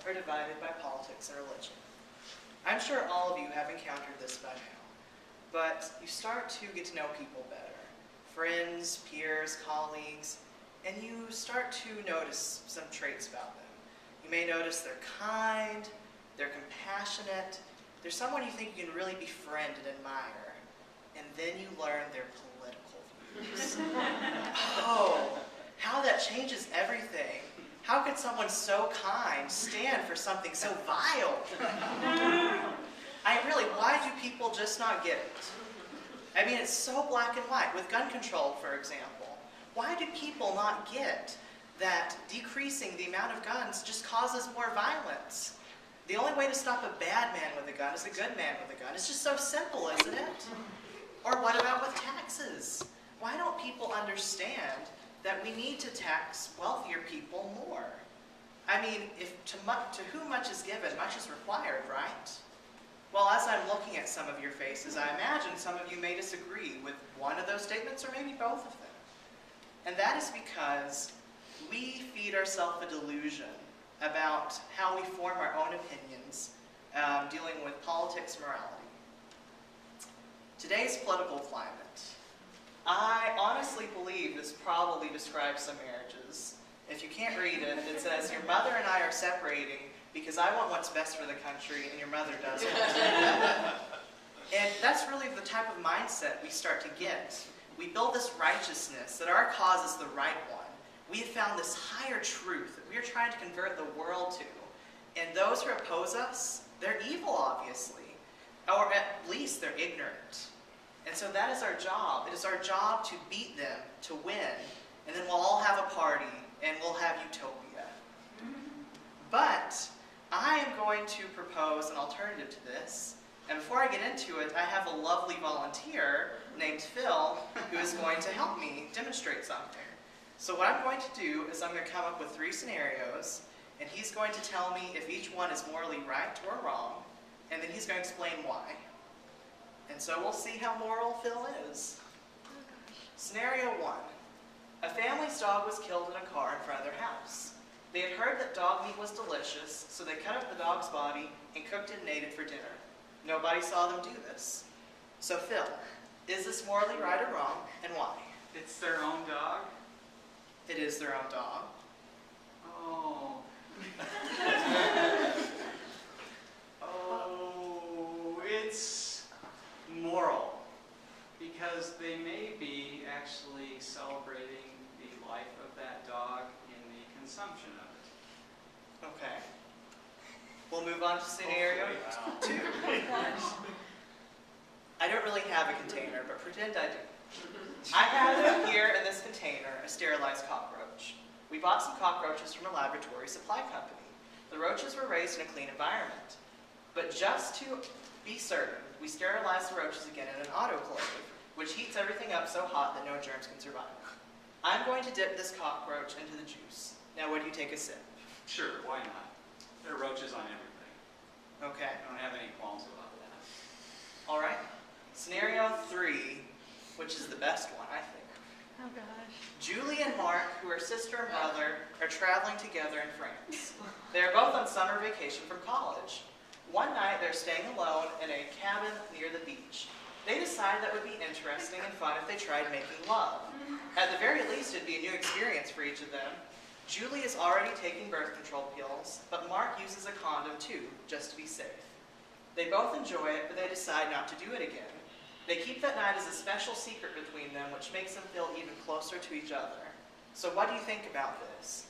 or divided by politics and religion. I'm sure all of you have encountered this by now, but you start to get to know people better. Friends, peers, colleagues, and you start to notice some traits about them. You may notice they're kind, they're compassionate, they're someone you think you can really befriend and admire, and then you learn their political views. Oh, how that changes everything. How could someone so kind stand for something so vile? Why do people just not get it? I mean, it's so black and white. With gun control, for example, why do people not get that decreasing the amount of guns just causes more violence? The only way to stop a bad man with a gun is a good man with a gun. It's just so simple, isn't it? Or what about with taxes? Why don't people understand that we need to tax wealthier people more? I mean, to whom much is given, much is required, right? Well, as I'm looking at some of your faces, I imagine some of you may disagree with one of those statements or maybe both of them. And that is because we feed ourselves a delusion about how we form our own opinions dealing with politics, morality. Today's political climate, I honestly believe this probably describes some marriages. If you can't read it, it says, your mother and I are separating because I want what's best for the country and your mother doesn't. And that's really the type of mindset we start to get. We build this righteousness that our cause is the right one. We have found this higher truth that we are trying to convert the world to. And those who oppose us, they're evil, obviously. Or at least they're ignorant. And so that is our job. It is our job to beat them, to win. And then we'll all have a party, and we'll have utopia. But I am going to propose an alternative to this. And before I get into it, I have a lovely volunteer named Phil who is going to help me demonstrate something. So what I'm going to do is I'm going to come up with 3 scenarios, and he's going to tell me if each one is morally right or wrong, and then he's going to explain why. And so we'll see how moral Phil is. Scenario 1. A family's dog was killed in a car in front of their house. They had heard that dog meat was delicious, so they cut up the dog's body and cooked it and ate it for dinner. Nobody saw them do this. So Phil, is this morally right or wrong, and why? It's their own dog? It is their own dog. Oh. Oh, it's moral. Because they may be actually celebrating the life of that dog in the consumption of it. Okay. We'll move on to scenario 2. I don't really have a container, but pretend I do. I have here in this container a sterilized cockroach. We bought some cockroaches from a laboratory supply company. The roaches were raised in a clean environment. But just to be certain, we sterilized the roaches again in an autoclave, which heats everything up so hot that no germs can survive. I'm going to dip this cockroach into the juice. Now, would you take a sip? Sure, why not? There are roaches on everything. Okay. I don't have any qualms about that. All right. Scenario 3, which is the best one, I think. Oh, gosh. Julie and Mark, who are sister and brother, are traveling together in France. They are both on summer vacation from college. One night, they're staying alone in a cabin near the beach. They decide that would be interesting and fun if they tried making love. At the very least, it'd be a new experience for each of them. Julie is already taking birth control pills, but Mark uses a condom too, just to be safe. They both enjoy it, but they decide not to do it again. They keep that night as a special secret between them, which makes them feel even closer to each other. So what do you think about this?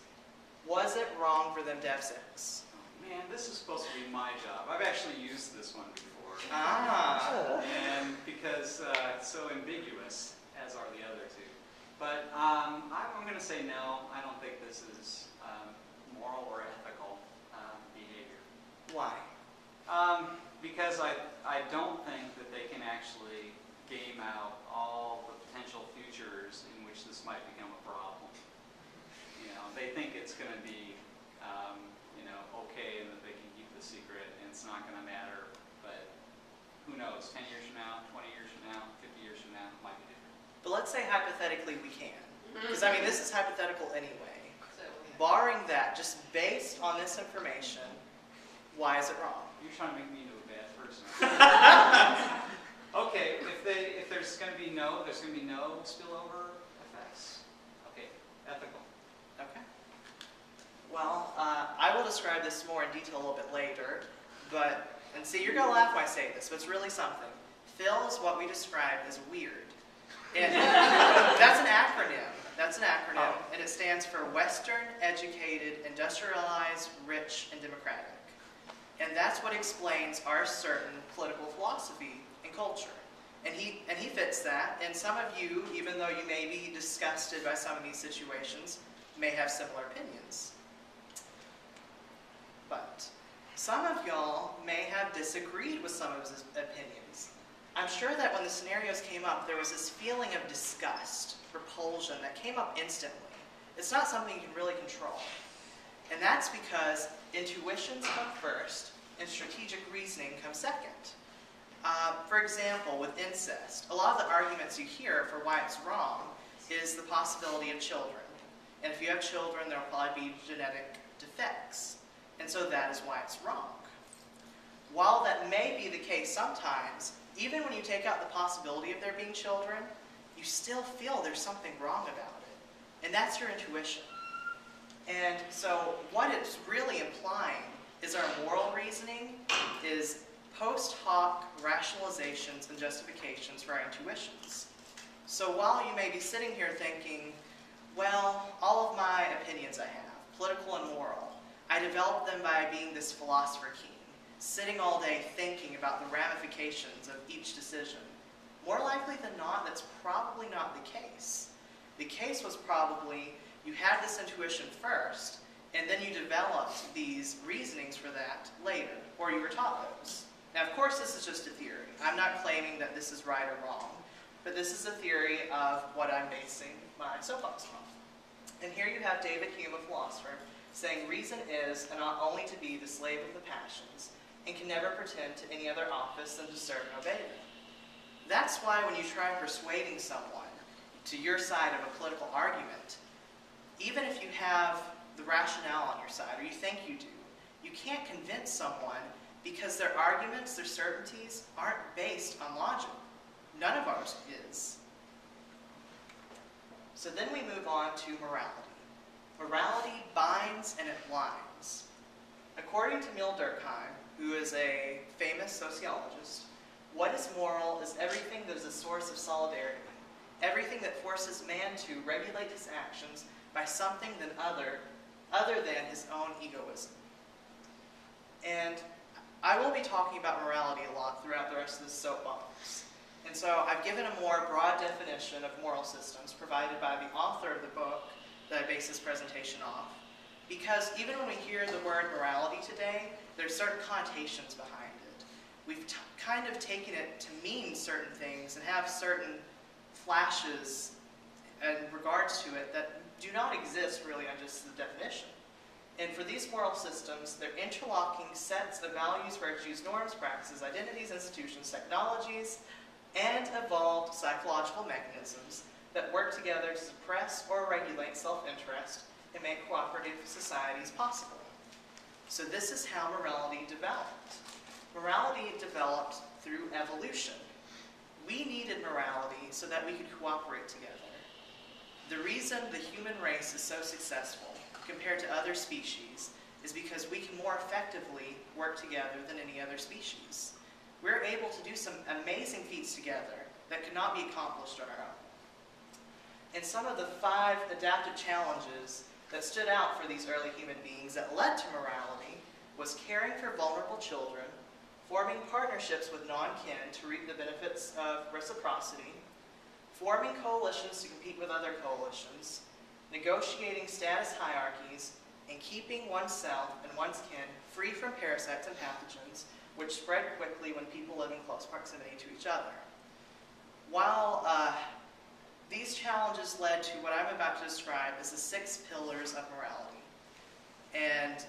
Was it wrong for them to have sex? Man, this is supposed to be my job. I've actually used this one before. Ah. And because it's so ambiguous, as are the other 2. But I'm going to say no. I don't think this is moral or ethical behavior. Why? Because I don't think that they can actually game out all the potential futures in which this might become a problem. You know, they think it's going to be okay and that they can keep the secret and it's not going to matter. But who knows? 10 years from now, 20 years from now, 50 years from now, it might be different. But let's say hypothetically we can. Because, I mean, this is hypothetical anyway. barring that, just based on this information, why is it wrong? You're trying to make me into a bad person. Okay, if there's going to be no spillover effects. Okay, ethical. Okay. Well, I will describe this more in detail a little bit later, and see, you're going to laugh when I say this, but it's really something. Phil is what we describe as weird. And that's an acronym. That's an acronym, and it stands for Western, Educated, Industrialized, Rich, and Democratic. And that's what explains our certain political philosophy and culture. And he fits that, and some of you, even though you may be disgusted by some of these situations, may have similar opinions. But some of y'all may have disagreed with some of his opinions. I'm sure that when the scenarios came up, there was this feeling of disgust, repulsion that came up instantly. It's not something you can really control. And that's because intuitions come first and strategic reasoning comes second. For example, with incest, a lot of the arguments you hear for why it's wrong is the possibility of children. And if you have children, there will probably be genetic defects. And so that is why it's wrong. While that may be the case sometimes, even when you take out the possibility of there being children, you still feel there's something wrong about it. And that's your intuition. And so what it's really implying is our moral reasoning is post hoc rationalizations and justifications for our intuitions. So while you may be sitting here thinking, well, all of my opinions I have, political and moral, I developed them by being this philosopher king, sitting all day thinking about the ramifications of each decision. More likely than not, that's probably not the case. The case was probably you had this intuition first, and then you developed these reasonings for that later, or you were taught those. Now, of course, this is just a theory. I'm not claiming that this is right or wrong, but this is a theory of what I'm basing my soapbox on. And here you have David Hume, a philosopher, saying reason is and ought only to be the slave of the passions, and can never pretend to any other office than to serve and obey them. That's why when you try persuading someone to your side of a political argument, even if you have the rationale on your side, or you think you do, you can't convince someone because their arguments, their certainties, aren't based on logic. None of ours is. So then we move on to morality. Morality binds and it blinds. According to Emil Durkheim, who is a famous sociologist, what is moral is everything that is a source of solidarity, everything that forces man to regulate his actions by something other than his own egoism. And I will be talking about morality a lot throughout the rest of this soapbox. And so I've given a more broad definition of moral systems provided by the author of the book that I base this presentation off. Because even when we hear the word morality today, there's certain connotations behind it. We've kind of taken it to mean certain things and have certain flashes in regards to it that do not exist really on just the definition. And for these moral systems, they're interlocking sets of values, virtues, norms, practices, identities, institutions, technologies, and evolved psychological mechanisms that work together to suppress or regulate self-interest and make cooperative societies possible. So this is how morality developed. Morality developed through evolution. We needed morality so that we could cooperate together. The reason the human race is so successful compared to other species is because we can more effectively work together than any other species. We're able to do some amazing feats together that could not be accomplished on our own. And some of the 5 adaptive challenges that stood out for these early human beings that led to morality was caring for vulnerable children, forming partnerships with non-kin to reap the benefits of reciprocity, forming coalitions to compete with other coalitions, negotiating status hierarchies, and keeping oneself and one's kin free from parasites and pathogens, which spread quickly when people live in close proximity to each other. While these challenges led to what I'm about to describe as the 6 pillars of morality. And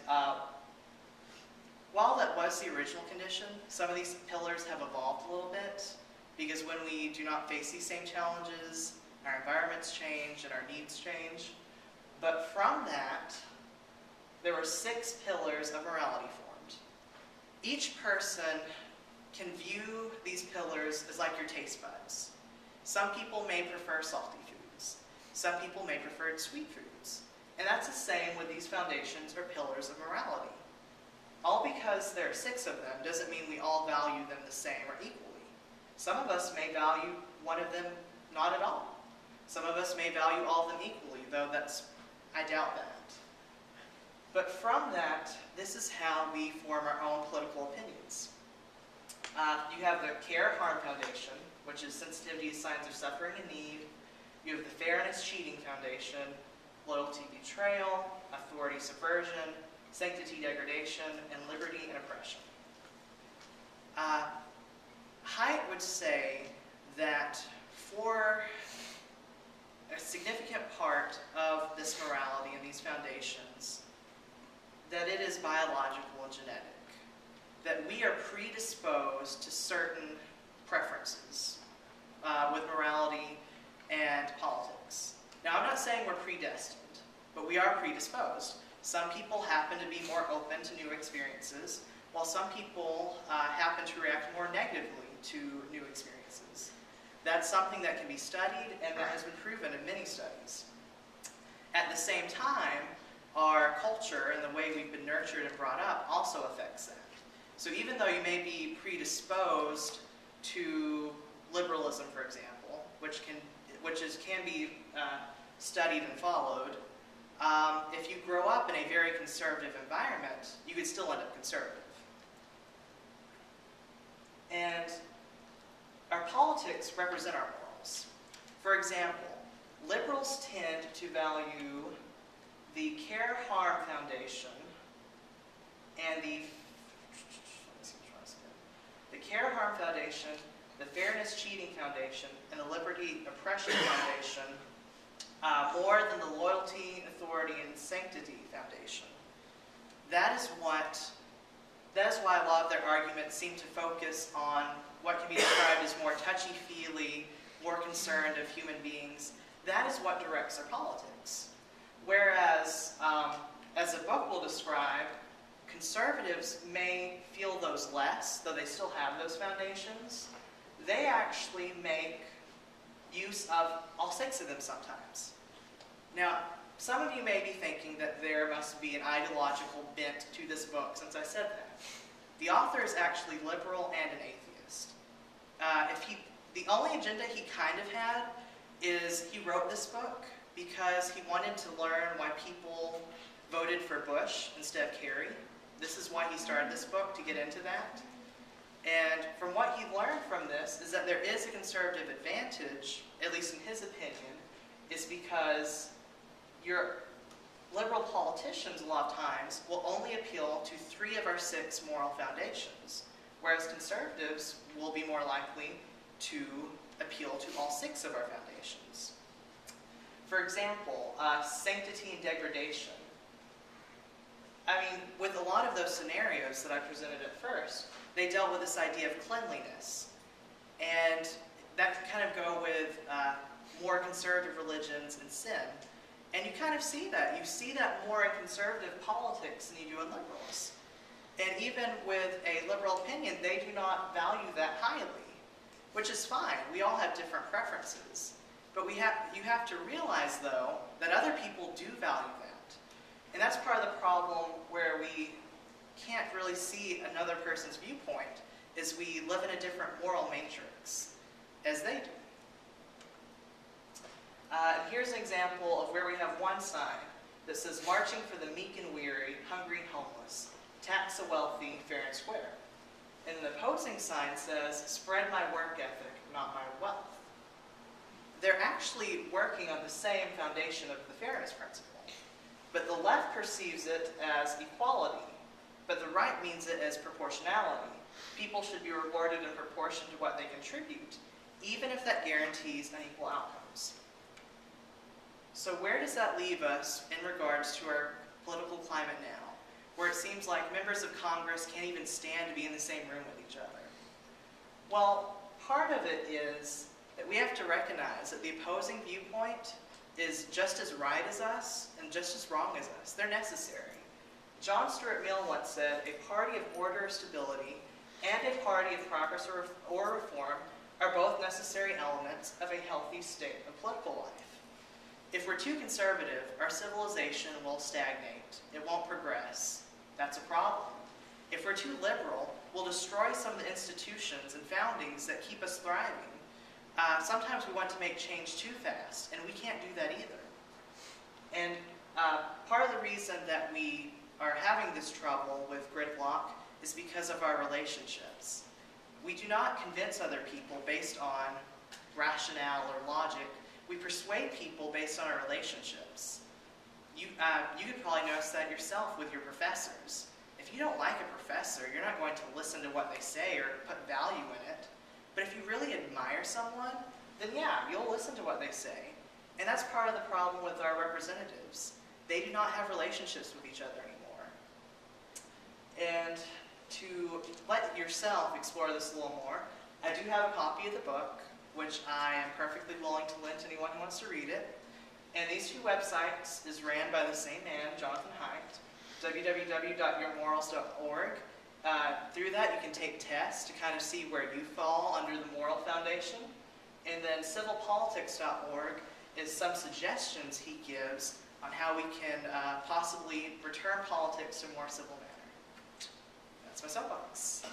while that was the original condition, some of these pillars have evolved a little bit, because when we do not face these same challenges, our environments change and our needs change. But from that, there were 6 pillars of morality formed. Each person can view these pillars as like your taste buds. Some people may prefer salty foods. Some people may prefer sweet foods. And that's the same with these foundations or pillars of morality. All because there are 6 of them doesn't mean we all value them the same or equally. Some of us may value one of them not at all. Some of us may value all of them equally, though I doubt that. But from that, this is how we form our own political opinions. You have the Care-Harm Foundation, which is sensitivity to signs of suffering and need. You have the Fairness Cheating Foundation, loyalty betrayal, authority subversion, sanctity degradation, and liberty and oppression. Haidt would say that for a significant part of this morality and these foundations, that it is biological and genetic, that we are predisposed to certain preferences with morality and politics. Now, I'm not saying we're predestined, but we are predisposed. Some people happen to be more open to new experiences, while some people happen to react more negatively to new experiences. That's something that can be studied, and that has been proven in many studies. At the same time, our culture and the way we've been nurtured and brought up also affects that. So even though you may be predisposed to liberalism, for example, which can be studied and followed, if you grow up in a very conservative environment, you could still end up conservative. And our politics represent our morals. For example, liberals tend to value the Care-Harm Foundation and the Care-Harm Foundation, the Fairness Cheating Foundation, and the Liberty Oppression Foundation more than the Loyalty, Authority, and Sanctity Foundation. That is why a lot of their arguments seem to focus on what can be described as more touchy-feely, more concerned of human beings. That is what directs their politics. Whereas, as the book will describe, conservatives may feel those less, though they still have those foundations. They actually make use of all 6 of them sometimes. Now, some of you may be thinking that there must be an ideological bent to this book, since I said that. The author is actually liberal and an atheist. The only agenda he kind of had is he wrote this book because he wanted to learn why people voted for Bush instead of Kerry. This is why he started this book, to get into that. And from what he learned from this is that there is a conservative advantage, at least in his opinion, is because your liberal politicians a lot of times will only appeal to 3 of our 6 moral foundations, whereas conservatives will be more likely to appeal to all 6 of our foundations. For example, sanctity and degradation. I mean, with a lot of those scenarios that I presented at first, they dealt with this idea of cleanliness. And that can kind of go with more conservative religions and sin. And you kind of see that. You see that more in conservative politics than you do in liberals. And even with a liberal opinion, they do not value that highly, which is fine. We all have different preferences. But you have to realize, though, that other people do value that. And that's part of the problem where we can't really see another person's viewpoint, is we live in a different moral matrix as they do. Here's an example of where we have one sign that says, "Marching for the meek and weary, hungry and homeless, tax the wealthy, fair and square." And the opposing sign says, "Spread my work ethic, not my wealth." They're actually working on the same foundation of the fairness principle. But the left perceives it as equality, but the right means it as proportionality. People should be rewarded in proportion to what they contribute, even if that guarantees unequal outcomes. So where does that leave us in regards to our political climate now, where it seems like members of Congress can't even stand to be in the same room with each other? Well, part of it is that we have to recognize that the opposing viewpoint is just as right as us and just as wrong as us. They're necessary. John Stuart Mill once said, "A party of order or stability and a party of progress or reform are both necessary elements of a healthy state of political life. If we're too conservative, our civilization will stagnate. It won't progress. That's a problem. If we're too liberal, we'll destroy some of the institutions and foundings that keep us thriving. Sometimes we want to make change too fast, and we can't do that either." And part of the reason that we are having this trouble with gridlock is because of our relationships. We do not convince other people based on rationale or logic. We persuade people based on our relationships. You could probably notice that yourself with your professors. If you don't like a professor, you're not going to listen to what they say or put value in it. But if you really admire someone, then yeah, you'll listen to what they say. And that's part of the problem with our representatives. They do not have relationships with each other anymore. And to let yourself explore this a little more, I do have a copy of the book, which I am perfectly willing to lend to anyone who wants to read it. And these two websites is ran by the same man, Jonathan Haidt, www.yourmorals.org. Through that, you can take tests to kind of see where you fall under the moral foundation. And then civilpolitics.org is some suggestions he gives on how we can possibly return politics to a more civil manner. That's my soapbox.